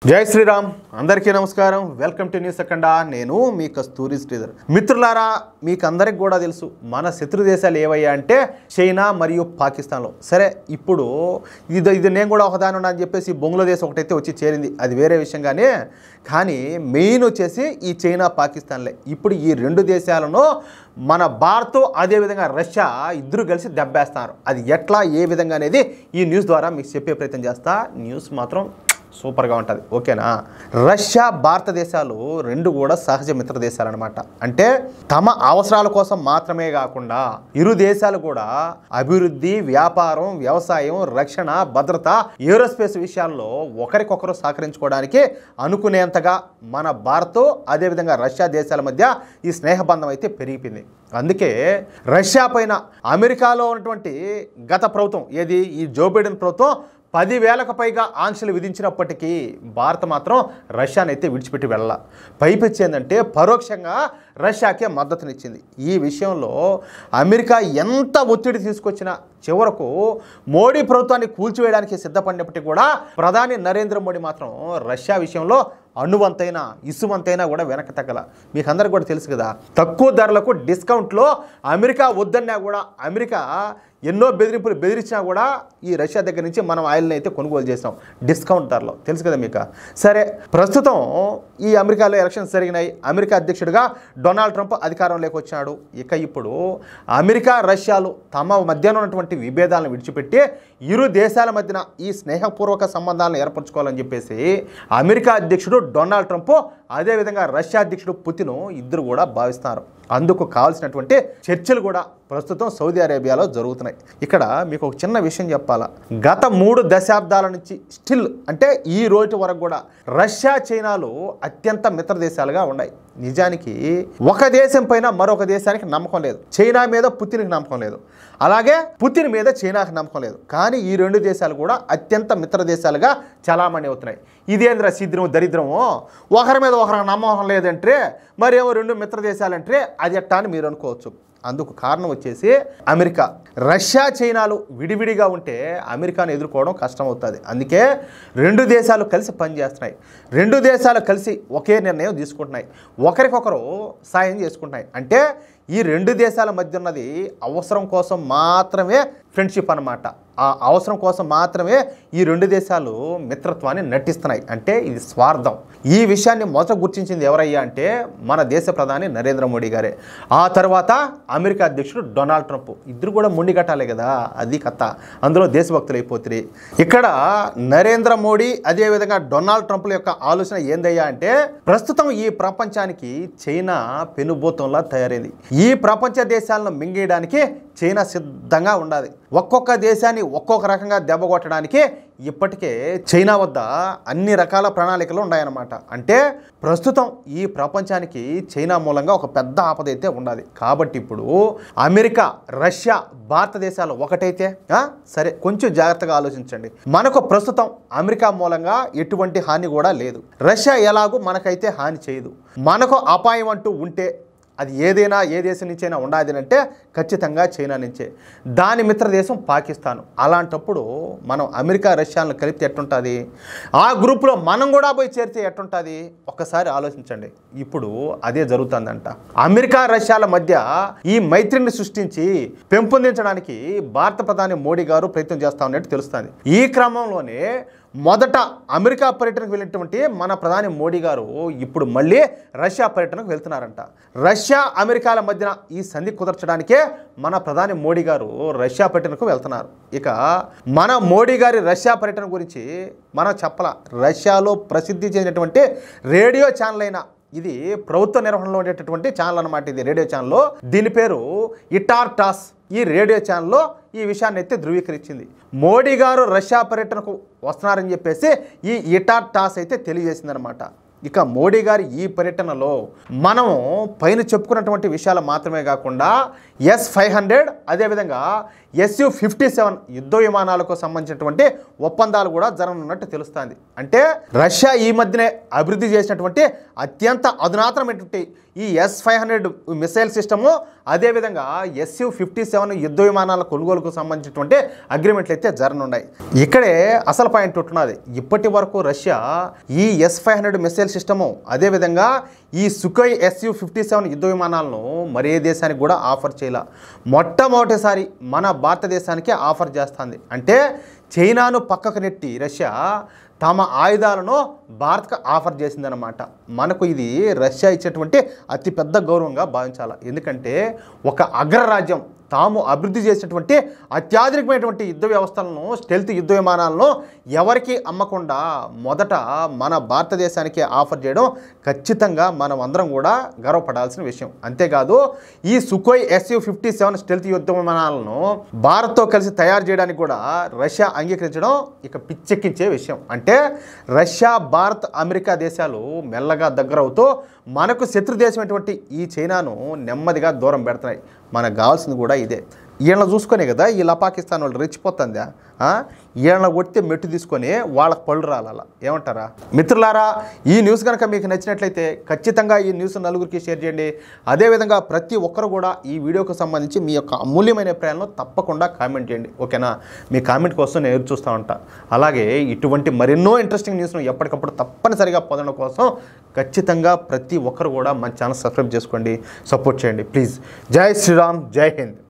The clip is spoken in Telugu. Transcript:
జై శ్రీరామ్ అందరికీ నమస్కారం వెల్కమ్ టు న్యూస్ అఖండ నేను మీ కస్తూరి శ్రీధర్ మిత్రులారా మీకు అందరికి కూడా తెలుసు మన శత్రు దేశాలు ఏవయ్యా అంటే చైనా మరియు పాకిస్తాన్లో సరే ఇప్పుడు ఇది నేను కూడా ఒకదాని అని చెప్పేసి బంగ్లాదేశ్ ఒకటైతే వచ్చి చేరింది అది వేరే విషయం కానీ మెయిన్ వచ్చేసి ఈ చైనా పాకిస్తాన్లే ఇప్పుడు ఈ రెండు దేశాలను మన భారత్ అదేవిధంగా రష్యా ఇద్దరు కలిసి దెబ్బేస్తారు అది ఎట్లా ఏ విధంగా అనేది ఈ న్యూస్ ద్వారా మీకు చెప్పే ప్రయత్నం చేస్తా న్యూస్ మాత్రం సూపర్గా ఉంటుంది ఓకేనా రష్యా భారతదేశాలు రెండు కూడా సహజ మిత్ర దేశాలు అనమాట అంటే తమ అవసరాల కోసం మాత్రమే కాకుండా ఇరు దేశాలు కూడా అభివృద్ధి వ్యాపారం వ్యవసాయం రక్షణ భద్రత ఏరోస్పేస్ విషయాల్లో ఒకరికొకరు సహకరించుకోవడానికి అనుకునేంతగా మన భారత్ అదేవిధంగా రష్యా దేశాల మధ్య ఈ స్నేహబంధం అయితే పెరిగిపోయింది అందుకే రష్యా పైన అమెరికాలో ఉన్నటువంటి గత ప్రభుత్వం ఏది ఈ జో బైడెన్ ప్రభుత్వం 10,000కు పైగా ఆంక్షలు విధించినప్పటికీ భారత్ మాత్రం రష్యానైతే విడిచిపెట్టి వెళ్ళాల పైపెచ్చి ఏంటంటే పరోక్షంగా రష్యాకే మద్దతునిచ్చింది ఈ విషయంలో అమెరికా ఎంత ఒత్తిడి తీసుకొచ్చినా చివరకు మోడీ ప్రభుత్వాన్ని కూల్చివేయడానికి సిద్ధపడినప్పటికీ కూడా ప్రధాని నరేంద్ర మోడీ మాత్రం రష్యా విషయంలో అణువంతైనా ఇసువంతైనా కూడా వెనక్కి తగ్గల మీకు అందరికి కూడా తెలుసు కదా తక్కువ ధరలకు డిస్కౌంట్లో అమెరికా వద్దన్నా కూడా అమెరికా ఎన్నో బెదిరింపులు బెదిరించినా కూడా ఈ రష్యా దగ్గర నుంచి మనం ఆయిల్ని అయితే కొనుగోలు చేసాం డిస్కౌంట్ ధరలో తెలుసు కదా మీకు సరే ప్రస్తుతం ఈ అమెరికాలో ఎలక్షన్స్ జరిగినాయి అమెరికా అధ్యక్షుడిగా డొనాల్డ్ ట్రంప్ అధికారంలోకి వచ్చాడు ఇక ఇప్పుడు అమెరికా రష్యాలు తమ మధ్యన ఉన్నటువంటి విభేదాలను విడిచిపెట్టి ఇరు దేశాల మధ్యన ఈ స్నేహపూర్వక సంబంధాలను ఏర్పరచుకోవాలని చెప్పేసి అమెరికా అధ్యక్షుడు డొనాల్డ్ ట్రంప్ అదేవిధంగా రష్యా అధ్యక్షుడు పుతిన్ ఇద్దరు కూడా భావిస్తున్నారు అందుకు కావాల్సినటువంటి చర్చలు కూడా ప్రస్తుతం సౌదీ అరేబియాలో జరుగుతున్నాయి ఇక్కడ మీకు ఒక చిన్న విషయం చెప్పాలా గత 3 దశాబ్దాల నుంచి స్టిల్ అంటే ఈ రోజు వరకు కూడా రష్యా చైనాలు అత్యంత మిత్ర దేశాలుగా ఉన్నాయి నిజానికి ఒక దేశం పైన మరొక దేశానికి నమ్మకం లేదు చైనా మీద పుతిన్కి నమ్మకం లేదు అలాగే పుతిన్ మీద చైనాకి నమ్మకం లేదు కానీ ఈ రెండు దేశాలు కూడా అత్యంత మిత్ర దేశాలుగా చలామణి అవుతున్నాయి ఇదేంద్ర శీద్రం దరిద్రమో ఒకరి మీద ఒకరికి నమ్మకం లేదంటే మరేమో రెండు మిత్ర దేశాలంటే అది ఎట్టా అని మీరు అనుకోవచ్చు అందుకు కారణం వచ్చేసి అమెరికా రష్యా చైనాలు విడివిడిగా ఉంటే అమెరికాను ఎదుర్కోవడం కష్టమవుతుంది అందుకే రెండు దేశాలు కలిసి పనిచేస్తున్నాయి రెండు దేశాలు కలిసి ఒకే నిర్ణయం తీసుకుంటున్నాయి ఒకరికొకరు సాయం చేసుకుంటున్నాయి అంటే ఈ రెండు దేశాల మధ్య ఉన్నది అవసరం కోసం మాత్రమే ఫ్రెండ్షిప్ అన్నమాట ఆ అవసరం కోసం మాత్రమే ఈ రెండు దేశాలు మిత్రత్వాన్ని నటిస్తున్నాయి అంటే ఇది స్వార్థం ఈ విషయాన్ని మొదట గుర్తించింది ఎవరయ్యా అంటే మన దేశ ప్రధాని నరేంద్ర మోడీ గారే ఆ తర్వాత అమెరికా అధ్యక్షుడు డొనాల్డ్ ట్రంప్ ఇద్దరు కూడా మొండిగట్టాలే కదా అది కథ అందులో దేశభక్తులు అయిపోతుంది ఇక్కడ నరేంద్ర మోడీ అదేవిధంగా డొనాల్డ్ ట్రంప్ల యొక్క ఆలోచన ఏందయ్యా అంటే ప్రస్తుతం ఈ ప్రపంచానికి చైనా పెనుభూతంలా తయారైంది ఈ ప్రపంచ దేశాలను మింగేయడానికి చైనా సిద్ధంగా ఉండాలి ఒక్కొక్క దేశాన్ని ఒక్కొక్క రకంగా దెబ్బ కొట్టడానికి ఇప్పటికే చైనా వద్ద అన్ని రకాల ప్రణాళికలు ఉన్నాయన్నమాట అంటే ప్రస్తుతం ఈ ప్రపంచానికి చైనా మూలంగా ఒక పెద్ద ఆపద అయితే ఉండాలి కాబట్టి ఇప్పుడు అమెరికా రష్యా భారతదేశాలు ఒకటైతే సరే కొంచెం జాగ్రత్తగా ఆలోచించండి మనకు ప్రస్తుతం అమెరికా మూలంగా ఎటువంటి హాని కూడా లేదు రష్యా ఎలాగూ మనకైతే హాని చేయదు మనకు అపాయం అంటూ ఉంటే అది ఏదైనా ఏ దేశం నుంచైనా ఉండాలి అంటే ఖచ్చితంగా చైనా నుంచే దాని మిత్ర దేశం పాకిస్తాన్ అలాంటప్పుడు మనం అమెరికా రష్యాలను కలిపితే ఎట్టుంటుంది ఆ గ్రూప్లో మనం కూడా పోయి చేరితే ఎట్టుంటుంది ఒక్కసారి ఆలోచించండి ఇప్పుడు అదే జరుగుతుందంట అమెరికా రష్యాల మధ్య ఈ మైత్రిని సృష్టించి పెంపొందించడానికి భారత ప్రధాని మోడీ గారు ప్రయత్నం చేస్తా ఉన్నట్టు తెలుస్తుంది ఈ క్రమంలోనే మొదట అమెరికా పర్యటనకు వెళ్ళినటువంటి మన ప్రధాని మోడీ గారు ఇప్పుడు మళ్ళీ రష్యా పర్యటనకు వెళ్తున్నారంట రష్యా అమెరికాల మధ్యన ఈ సంధి కుదర్చడానికే మన ప్రధాని మోడీ గారు రష్యా పర్యటనకు వెళ్తున్నారు ఇక మన మోడీ గారి రష్యా పర్యటన గురించి మనం చెప్పాల రష్యాలో ప్రసిద్ధి చెందినటువంటి రేడియో ఛానల్ అయిన ఇది ప్రభుత్వ నిర్వహణలో ఉండేటటువంటి ఛానల్ అన్నమాట ఇది రేడియో ఛానల్ దీని పేరు ఇటార్ టాస్ ఈ రేడియో ఛానల్లో ఈ విషయాన్ని అయితే ధృవీకరించింది మోడీ గారు రష్యా పర్యటనకు వస్తున్నారని చెప్పేసి ఈ ఇటార్ టాస్ అయితే తెలియజేసిందనమాట ఇక మోడీ గారి ఈ పర్యటనలో మనం పైన చెప్పుకున్నటువంటి విషయాలు మాత్రమే కాకుండా S-500 అదేవిధంగా Su-57 యుద్ధ విమానాలకు సంబంధించినటువంటి ఒప్పందాలు కూడా జరగనున్నట్టు తెలుస్తుంది. అంటే రష్యా ఈ మధ్యనే అభివృద్ధి చేసినటువంటి అత్యంత అధునాతనమైనటువంటి ఈ S-500 మిసైల్ సిస్టము అదేవిధంగా Su-57 యుద్ధ విమానాల కొనుగోలుకు సంబంధించినటువంటి అగ్రిమెంట్లు అయితే జరగనున్నాయి. ఇక్కడే అసలు పాయింట్ ఉంటున్నది. ఇప్పటి వరకు రష్యా ఈ S-500 మిసైల్ సిస్టము అదేవిధంగా ఈ సుఖోయ్ Su-57 యుద్ధ విమానాలను మరే దేశానికి కూడా ఆఫర్ చేయాల. మొట్టమొదటిసారి మన భారతదేశానికి ఆఫర్ చేస్తుంది. అంటే చైనాను పక్కకు నెట్టి రష్యా తమ ఆయుధాలను భారత్కు ఆఫర్ చేసిందనమాట. మనకు ఇది రష్యా ఇచ్చేటువంటి అతిపెద్ద గౌరవంగా భావించాలి. ఎందుకంటే ఒక అగ్రరాజ్యం తాము అభివృద్ధి చేసినటువంటి అత్యాధునికమైనటువంటి యుద్ధ వ్యవస్థలను స్టెల్త్ యుద్ధ విమానాలను ఎవరికి అమ్మకుండా మొదట మన భారతదేశానికి ఆఫర్ చేయడం ఖచ్చితంగా మనం అందరం కూడా గర్వపడాల్సిన విషయం. అంతేకాదు ఈ సుఖోయ్ Su-57 స్టెల్త్ యుద్ధ విమానాలను భారత్తో కలిసి తయారు చేయడానికి కూడా రష్యా అంగీకరించడం ఇక పిచ్చెక్కించే విషయం. అంటే రష్యా, భారత్, అమెరికా దేశాలు మెల్లగా దగ్గరవుతూ మనకు శత్రు దేశమైనటువంటి ఈ చైనాను నెమ్మదిగా దూరం పెడుతున్నాయి. మనకు కావాల్సింది కూడా ఇదే. వీళ్ళని చూసుకునే కదా ఇలా పాకిస్తాన్ వాళ్ళు రెచ్చిపోతుందా? వీళ్ళని కొడితే మెట్టు తీసుకొని వాళ్ళకి పళ్ళు రాల. ఏమంటారా మిత్రులారా? ఈ న్యూస్ కనుక మీకు నచ్చినట్లయితే ఖచ్చితంగా ఈ న్యూస్ నలుగురికి షేర్ చేయండి. అదేవిధంగా ప్రతి ఒక్కరు కూడా ఈ వీడియోకు సంబంధించి మీ యొక్క అమూల్యమైన అభిప్రాయాలను తప్పకుండా కామెంట్ చేయండి. ఓకేనా? మీ కామెంట్ కోసం నేను ఎదురు చూస్తూ ఉంటా. అలాగే ఇటువంటి మరెన్నో ఇంట్రెస్టింగ్ న్యూస్ను ఎప్పటికప్పుడు తప్పనిసరిగా పొందడం కోసం ఖచ్చితంగా ప్రతి ఒక్కరు కూడా మన ఛానల్ సబ్స్క్రైబ్ చేసుకోండి, సపోర్ట్ చేయండి ప్లీజ్. జై శ్రీరామ్, జై హింద్.